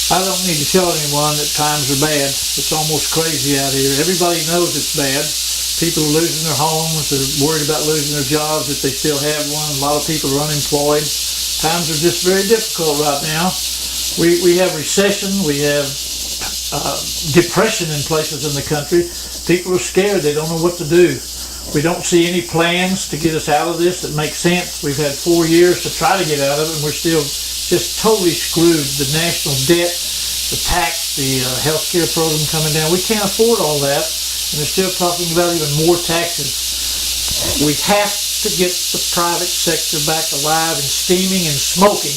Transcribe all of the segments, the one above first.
I don't need to tell anyone that times are bad. It's almost crazy out here. Everybody knows it's bad. People are losing their homes. They're worried about losing their jobs if they still have one. A lot of people are unemployed. Times are just very difficult right now. We have recession. We have depression in places in the country. People are scared. They don't know what to do. We don't see any plans to get us out of this that make sense. We've had 4 years to try to get out of it, and we're still just totally screwed. The national debt, the tax, the health care program coming down. We can't afford all that, and they're still talking about even more taxes. We have to get the private sector back alive and steaming and smoking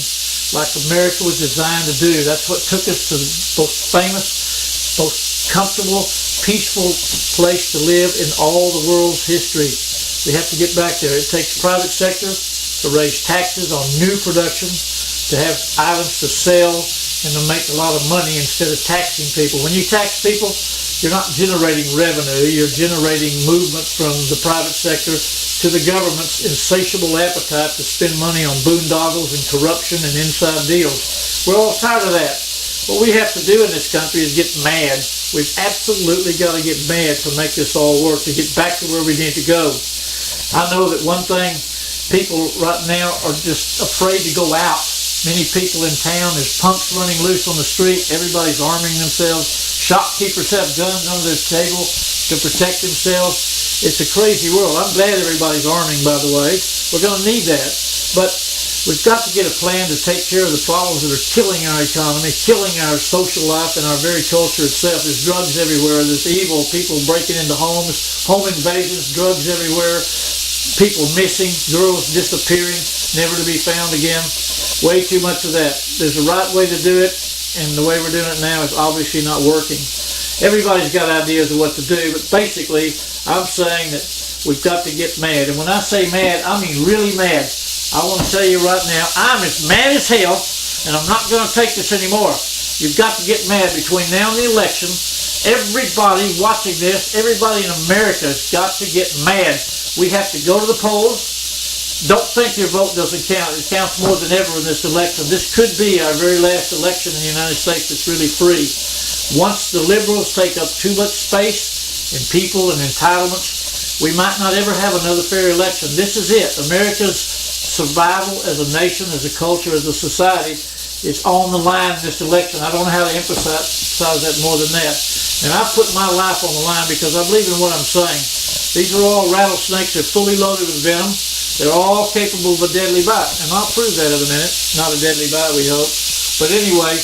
like America was designed to do. That's what took us to the most famous, most comfortable, peaceful place to live in all the world's history. We have to get back there. It takes private sector to raise taxes on new production, to have items to sell, and to make a lot of money instead of taxing people. When you tax people, you're not generating revenue. You're generating movement from the private sector to the government's insatiable appetite to spend money on boondoggles and corruption and inside deals. We're all tired of that. What we have to do in this country is get mad. We've absolutely got to get mad to make this all work, to get back to where we need to go. I know that one thing, people right now are just afraid to go out. Many people in town, there's punks running loose on the street. Everybody's arming themselves. Shopkeepers have guns under their table to protect themselves. It's a crazy world. I'm glad everybody's arming, by the way. We're going to need that. But we've got to get a plan to take care of the problems that are killing our economy, killing our social life and our very culture itself. There's drugs everywhere. There's evil, people breaking into homes, home invasions, drugs everywhere, people missing, girls disappearing, never to be found again. Way too much of that. There's a right way to do it, and the way we're doing it now is obviously not working. Everybody's got ideas of what to do, but basically, I'm saying that we've got to get mad. And when I say mad, I mean really mad. I want to tell you right now, I'm as mad as hell, and I'm not going to take this anymore. You've got to get mad between now and the election. Everybody watching this, everybody in America has got to get mad. We have to go to the polls. Don't think your vote doesn't count. It counts more than ever in this election. This could be our very last election in the United States that's really free. Once the liberals take up too much space in people and entitlements, we might not ever have another fair election. This is it. America's survival as a nation, as a culture, as a society is on the line in this election. I don't know how to emphasize that more than that. And I put my life on the line because I believe in what I'm saying. These are all rattlesnakes. They're fully loaded with venom. They're all capable of a deadly bite. And I'll prove that in a minute. Not a deadly bite, we hope. But anyway,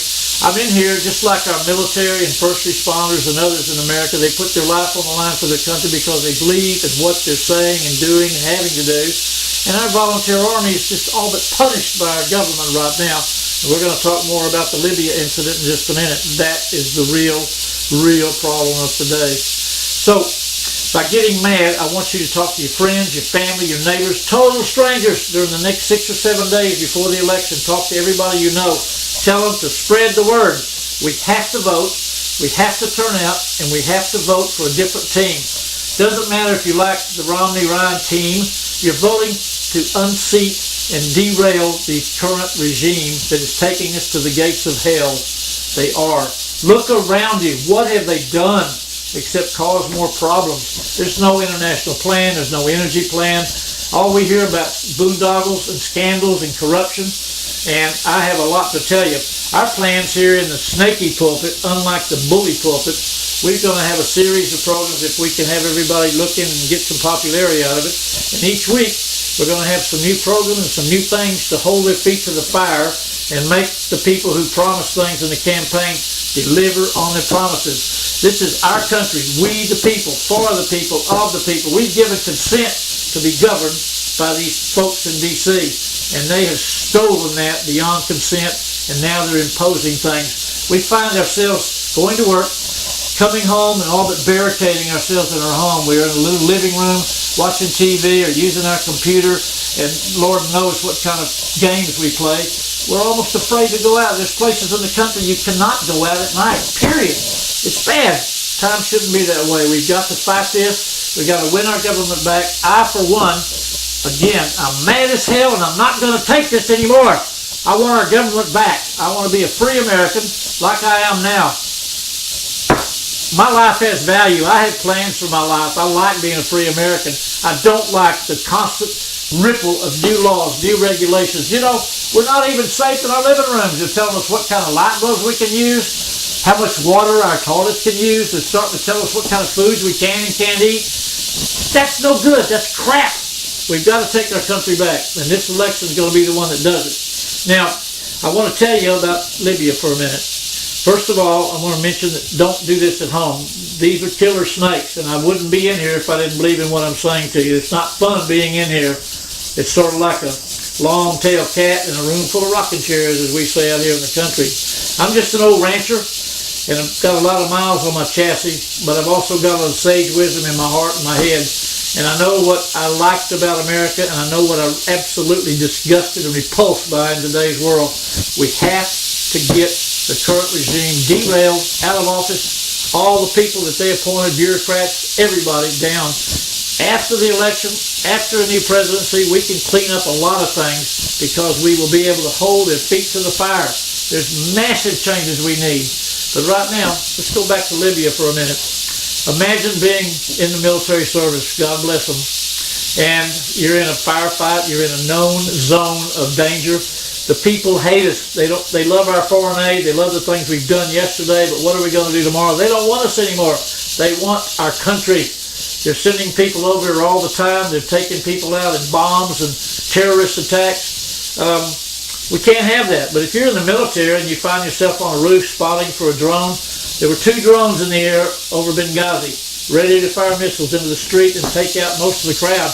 I'm in here just like our military and first responders and others in America. They put their life on the line for their country because they believe in what they're saying and doing and having to do. And our volunteer army is just all but punished by our government right now. And we're going to talk more about the Libya incident in just a minute. That is the real problem of today. So, by getting mad, I want you to talk to your friends, your family, your neighbors, total strangers during the next 6 or 7 days before the election. Talk to everybody you know. Tell them to spread the word. We have to vote. We have to turn out, and we have to vote for a different team. Doesn't matter if you like the Romney-Ryan team. You're voting to unseat and derail the current regime that is taking us to the gates of hell. They are. Look around you. What have they done except cause more problems? There's no international plan. There's no energy plan. All we hear about boondoggles and scandals and corruption. And I have a lot to tell you. Our plans here in the snaky pulpit, unlike the bully pulpit, we're going to have a series of programs if we can have everybody looking and get some popularity out of it. And each week, we're going to have some new programs and some new things to hold their feet to the fire and make the people who promise things in the campaign deliver on their promises. This is our country. We the people, for the people, of the people. We've given consent to be governed by these folks in D.C. And they have stolen that beyond consent, and now they're imposing things. We find ourselves going to work, coming home, and all but barricading ourselves in our home. We're in a little living room, watching TV or using our computer, and Lord knows what kind of games we play. We're almost afraid to go out. There's places in the country you cannot go out at night, period. It's bad. Time shouldn't be that way. We've got to fight this. We've got to win our government back. I, for one, again, I'm mad as hell, and I'm not going to take this anymore. I want our government back. I want to be a free American. like I am now. My life has value. I have plans for my life. I like being a free American. I don't like the constant ripple of new laws, new regulations. You know, we're not even safe in our living rooms. They're telling us what kind of light bulbs we can use, how much water our toilets can use. They're starting to tell us what kind of foods we can and can't eat. That's no good. That's crap. We've got to take our country back, and this election is going to be the one that does it. Now, I want to tell you about Libya for a minute. First of all, I want to mention that don't do this at home. These are killer snakes, and I wouldn't be in here if I didn't believe in what I'm saying to you. It's not fun being in here. It's sort of like a long-tailed cat in a room full of rocking chairs, as we say out here in the country. I'm just an old rancher, and I've got a lot of miles on my chassis, but I've also got a little sage wisdom in my heart and my head. And I know what I liked about America, and I know what I'm absolutely disgusted and repulsed by in today's world. We have to get the current regime derailed, out of office, all the people that they appointed, bureaucrats, everybody down. After the election, after a new presidency, we can clean up a lot of things because we will be able to hold their feet to the fire. There's massive changes we need. But right now, let's go back to Libya for a minute. Imagine being in the military service, God bless them, and you're in a firefight, you're in a known zone of danger. The people hate us. They love our foreign aid, they love the things we've done yesterday, but what are we going to do tomorrow? They don't want us anymore. They want our country. They're sending people over here all the time. They're taking people out in bombs and terrorist attacks. We can't have that. But if you're in the military and you find yourself on a roof spotting for a drone, there were 2 drones in the air over Benghazi, ready to fire missiles into the street and take out most of the crowd.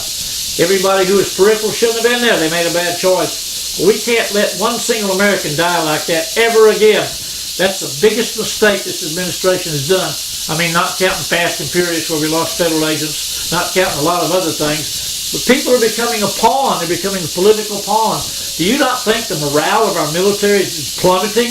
Everybody who was peripheral shouldn't have been there. They made a bad choice. We can't let one single American die like that ever again. That's the biggest mistake this administration has done. I mean, not counting Fast and Furious where we lost federal agents, not counting a lot of other things. But people are becoming a pawn. They're becoming a political pawn. Do you not think the morale of our military is plummeting?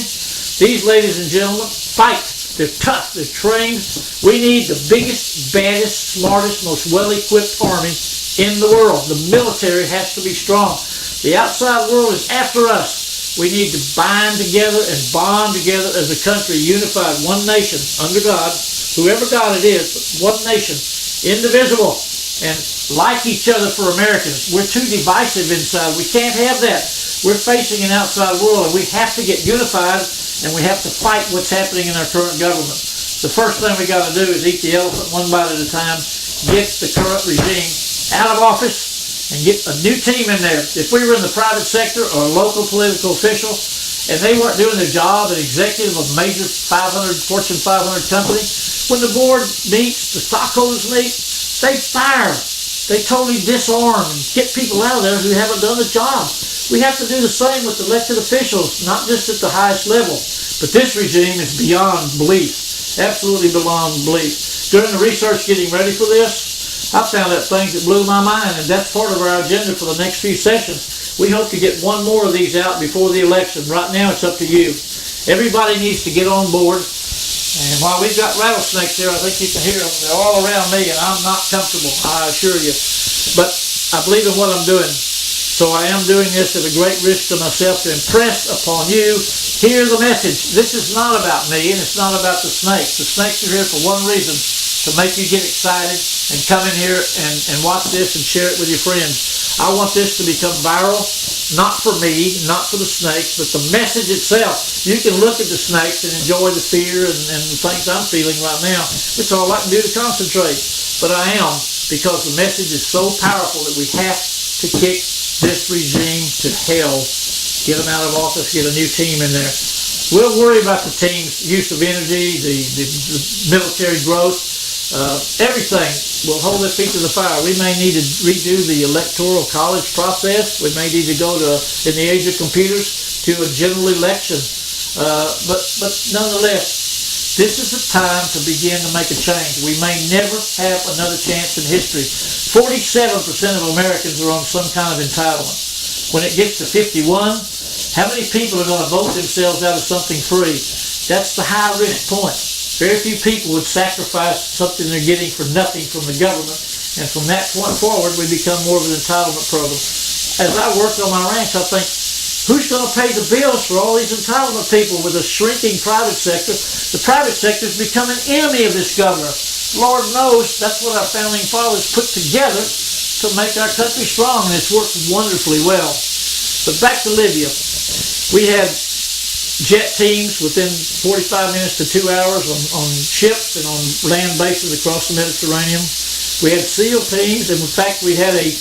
These, ladies and gentlemen, fight. They're tough. They're trained. We need the biggest, baddest, smartest, most well-equipped army in the world. The military has to be strong. The outside world is after us. We need to bind together and bond together as a country, unified, one nation, under God, whoever God it is, but one nation, indivisible, and like each other for Americans. We're too divisive inside. We can't have that. We're facing an outside world, and we have to get unified, and we have to fight what's happening in our current government. The first thing we got to do is eat the elephant one bite at a time, get the current regime out of office, and get a new team in there. If we were in the private sector or a local political official, and they weren't doing their job, an executive of a major Fortune 500 company, when the board meets, the stockholders meet, they fire. They totally disarm and get people out of there who haven't done the job. We have to do the same with elected officials, not just at the highest level. But this regime is beyond belief, absolutely beyond belief. During the research getting ready for this, I found out things that blew my mind, and that's part of our agenda for the next few sessions. We hope to get one more of these out before the election. Right now, it's up to you. Everybody needs to get on board. And while we've got rattlesnakes here, I think you can hear them. They're all around me, and I'm not comfortable, I assure you. But I believe in what I'm doing. So I am doing this at a great risk to myself to impress upon you. Hear the message. This is not about me, and it's not about the snakes. The snakes are here for one reason, to make you get excited and come in here and watch this and share it with your friends. I want this to become viral, not for me, not for the snakes, but the message itself. You can look at the snakes and enjoy the fear and the things I'm feeling right now. It's all I can do to concentrate. But I am, because the message is so powerful that we have to kick this regime to hell. Get them out of office, get a new team in there. We'll worry about the team's use of energy, the military growth, everything will hold their feet to the fire. We may need to redo the electoral college process. We may need to go to, in the age of computers, to a general election. But nonetheless, this is the time to begin to make a change. We may never have another chance in history. 47% of Americans are on some kind of entitlement. When it gets to 51, how many people are going to vote themselves out of something free? That's the high risk point. Very few people would sacrifice something they're getting for nothing from the government. And from that point forward, we become more of an entitlement program. As I work on my ranch, I think, Who's going to pay the bills for all these entitlement people with a shrinking private sector? The private sector is becoming an enemy of this governor. Lord knows that's what our founding fathers put together to make our country strong, and it's worked wonderfully well. But back to Libya. We had jet teams within 45 minutes to 2 hours on ships and on land bases across the Mediterranean. We had SEAL teams, and in fact we had a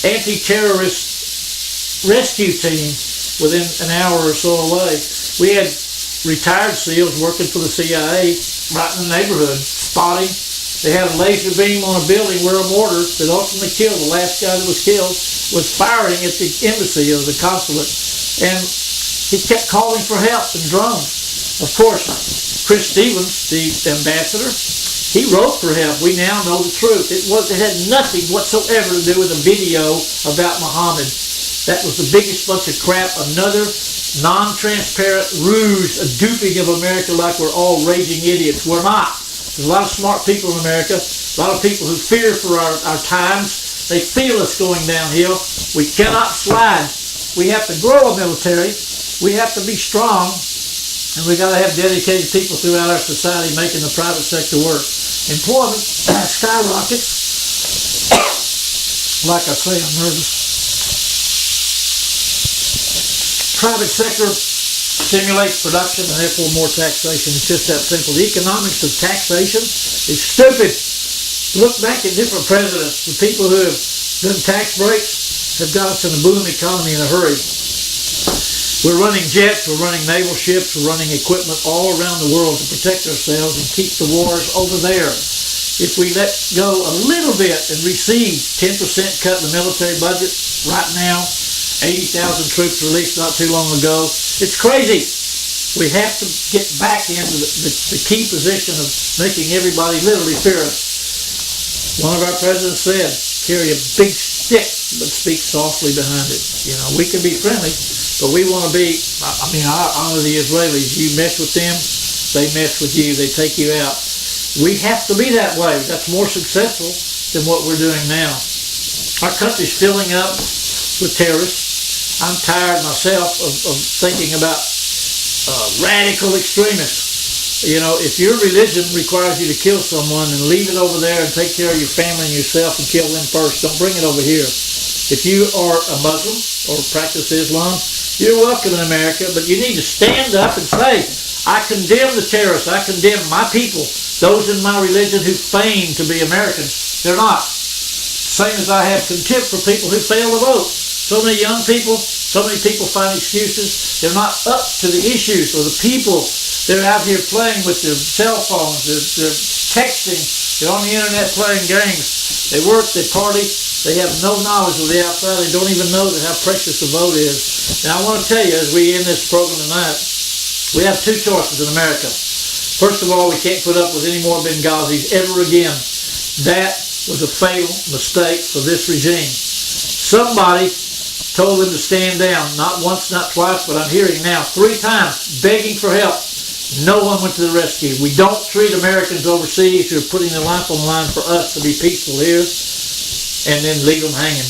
anti-terrorist rescue team within an hour or so away. We had retired SEALs working for the CIA right in the neighborhood, spotting. They had a laser beam on a building where a mortar that ultimately killed the last guy that was killed was firing at the embassy or the consulate. And he kept calling for help and drones. Of course, Chris Stevens, the ambassador, he wrote for help. We now know the truth. It had nothing whatsoever to do with a video about Muhammad. That was the biggest bunch of crap. Another non-transparent ruse, a duping of America like we're all raging idiots. We're not. There's a lot of smart people in America, a lot of people who fear for our times. They feel us going downhill. We cannot slide. We have to grow a military. We have to be strong. And we've got to have dedicated people throughout our society making the private sector work. Employment skyrockets. Like I say, I'm nervous. Private sector stimulates production and therefore more taxation. It's just that simple. The economics of taxation is stupid. Look back at different presidents. The people who have done tax breaks have got us in a boom economy in a hurry. We're running jets, we're running naval ships, we're running equipment all around the world to protect ourselves and keep the wars over there. If we let go a little bit and receive 10% cut in the military budget right now, 80,000 troops released not too long ago. It's crazy. We have to get back into the key position of making everybody literally fear us. One of our presidents said, carry a big stick, but speak softly behind it. You know, we can be friendly, but we want to be, I honor the Israelis. You mess with them, they mess with you. They take you out. We have to be that way. That's more successful than what we're doing now. Our country's filling up with terrorists. I'm tired myself of thinking about radical extremists. You know, if your religion requires you to kill someone, then leave it over there and take care of your family and yourself and kill them first. Don't bring it over here. If you are a Muslim or practice Islam, you're welcome in America, but you need to stand up and say, I condemn the terrorists. I condemn my people, those in my religion who feign to be Americans. They're not. Same as I have contempt for people who fail to vote. So many young people, so many people find excuses. They're not up to the issues or the people. They're out here playing with their cell phones. They're texting. They're on the internet playing games. They work, they party. They have no knowledge of the outside. They don't even know how precious the vote is. Now I want to tell you, as we end this program tonight, we have two choices in America. First of all, we can't put up with any more Benghazis ever again. That was a fatal mistake for this regime. Somebody told them to stand down, not once, not twice, but I'm hearing now 3 times begging for help. No one went to the rescue. We don't treat Americans overseas who are putting their life on the line for us to be peaceful here and then leave them hanging.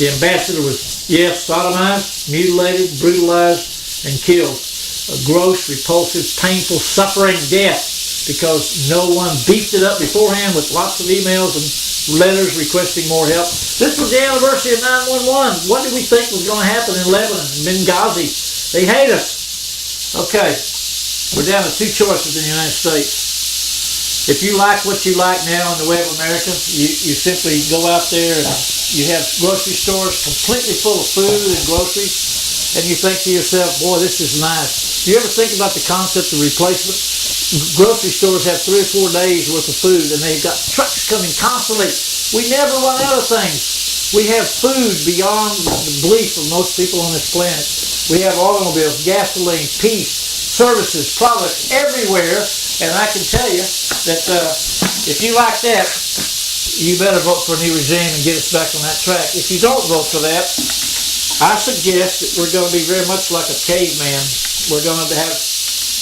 The ambassador was, yes, sodomized, mutilated, brutalized, and killed. A gross, repulsive, painful, suffering death because no one beefed it up beforehand with lots of emails and letters requesting more help. This was the anniversary of 9/11. What did we think was going to happen in Lebanon, in Benghazi? They hate us. Okay, we're down to 2 choices in the United States. If you like what you like now in the way of America, you simply go out there and you have grocery stores completely full of food and groceries, and you think to yourself, boy, this is nice. Do you ever think about the concept of replacement? Grocery stores have 3 or 4 days worth of food, and they've got trucks coming constantly. We never run out of things. We have food beyond the belief of most people on this planet. We have automobiles, gasoline, peace, services, products everywhere, and I can tell you that if you like that, you better vote for a new regime and get us back on that track. If you don't vote for that, I suggest that we're going to be very much like a caveman. We're going to have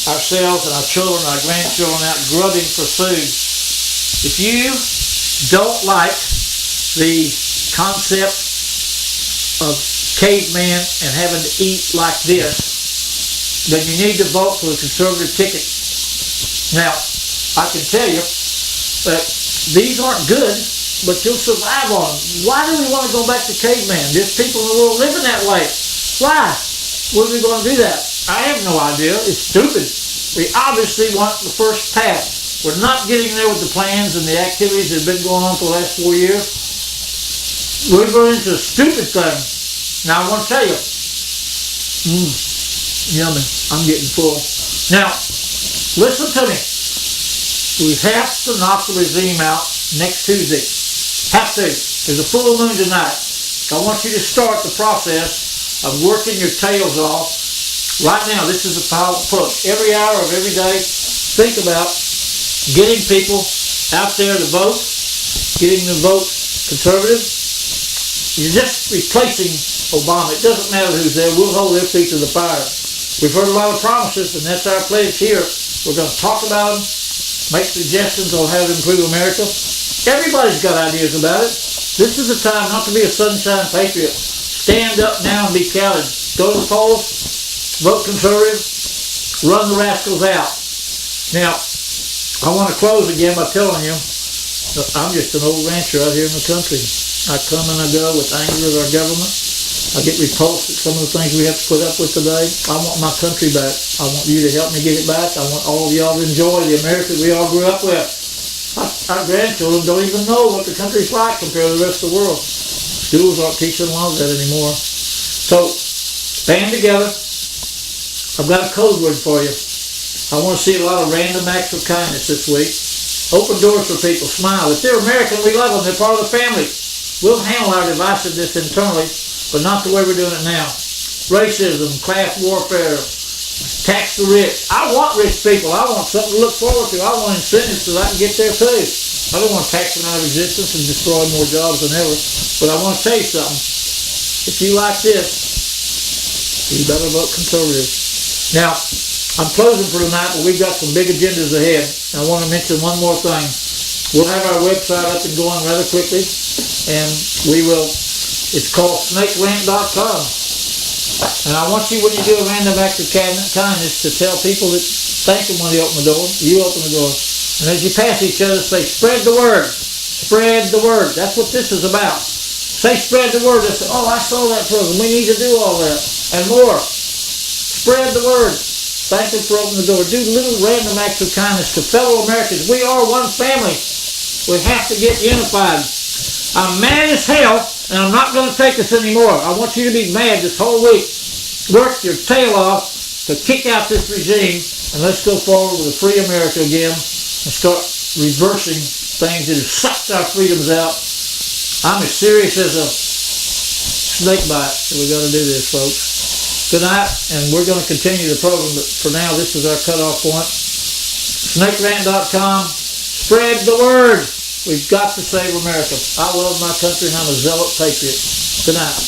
ourselves and our children, our grandchildren out grubbing for food. If you don't like the concept of caveman and having to eat like this, then you need to vote for the conservative ticket. Now, I can tell you that these aren't good, but you'll survive on them. Why do we want to go back to caveman? There's people in the world living that way. Why? What are we going to do that? I have no idea. It's stupid. We obviously want the first pass. We're not getting there with the plans and the activities that have been going on for the last 4 years. We're going into a stupid thing. Now, I want to tell you, yummy, I'm getting full. Now, listen to me. We have to knock the regime out next Tuesday. Have to. There's a full moon tonight. I want you to start the process of working your tails off. Right now, this is a power push. Every hour of every day, think about getting people out there to vote, getting the vote conservative. You're just replacing Obama. It doesn't matter who's there. We'll hold their feet to the fire. We've heard a lot of promises, and that's our pledge here. We're going to talk about them, make suggestions on how to improve America. Everybody's got ideas about it. This is the time not to be a sunshine patriot. Stand up now and be counted. Go to the polls, vote conservative, run the rascals out. Now, I want to close again by telling you that I'm just an old rancher out here in the country. I come and I go with anger at our government. I get repulsed at some of the things we have to put up with today. I want my country back. I want you to help me get it back. I want all of y'all to enjoy the America we all grew up with. Our grandchildren don't even know what the country's like compared to the rest of the world. Schools aren't teaching a lot of that anymore. So, band together. I've got a code word for you. I want to see a lot of random acts of kindness this week. Open doors for people. Smile. If they're American, we love them. They're part of the family. We'll handle our divisiveness internally, but not the way we're doing it now. Racism, class warfare, tax the rich. I want rich people. I want something to look forward to. I want incentives so that I can get there too. I don't want to tax them out of existence and destroy more jobs than ever. But I want to tell you something. If you like this, you better vote conservative. Now, I'm closing for tonight, but we've got some big agendas ahead. And I want to mention one more thing. We'll have our website up and going rather quickly, and it's called snakerant.com. And I want you, when you do a random act of kindness, to tell people that thank them when they open the door. You open the door. And as you pass each other, say, spread the word. Spread the word. That's what this is about. Say, spread the word. Say, oh, I saw that program. We need to do all that. And more. Spread the word. Thank them for opening the door. Do little random acts of kindness to fellow Americans. We are one family. We have to get unified. I'm mad as hell, and I'm not going to take this anymore. I want you to be mad this whole week. Work your tail off to kick out this regime, and let's go forward with a free America again and start reversing things that have sucked our freedoms out. I'm as serious as a snake bite that we got to do this, folks. Good night, and we're going to continue the program, but for now, this is our cutoff point. snakerant.com. Spread the word. We've got to save America. I love my country and I'm a zealot patriot. Good night.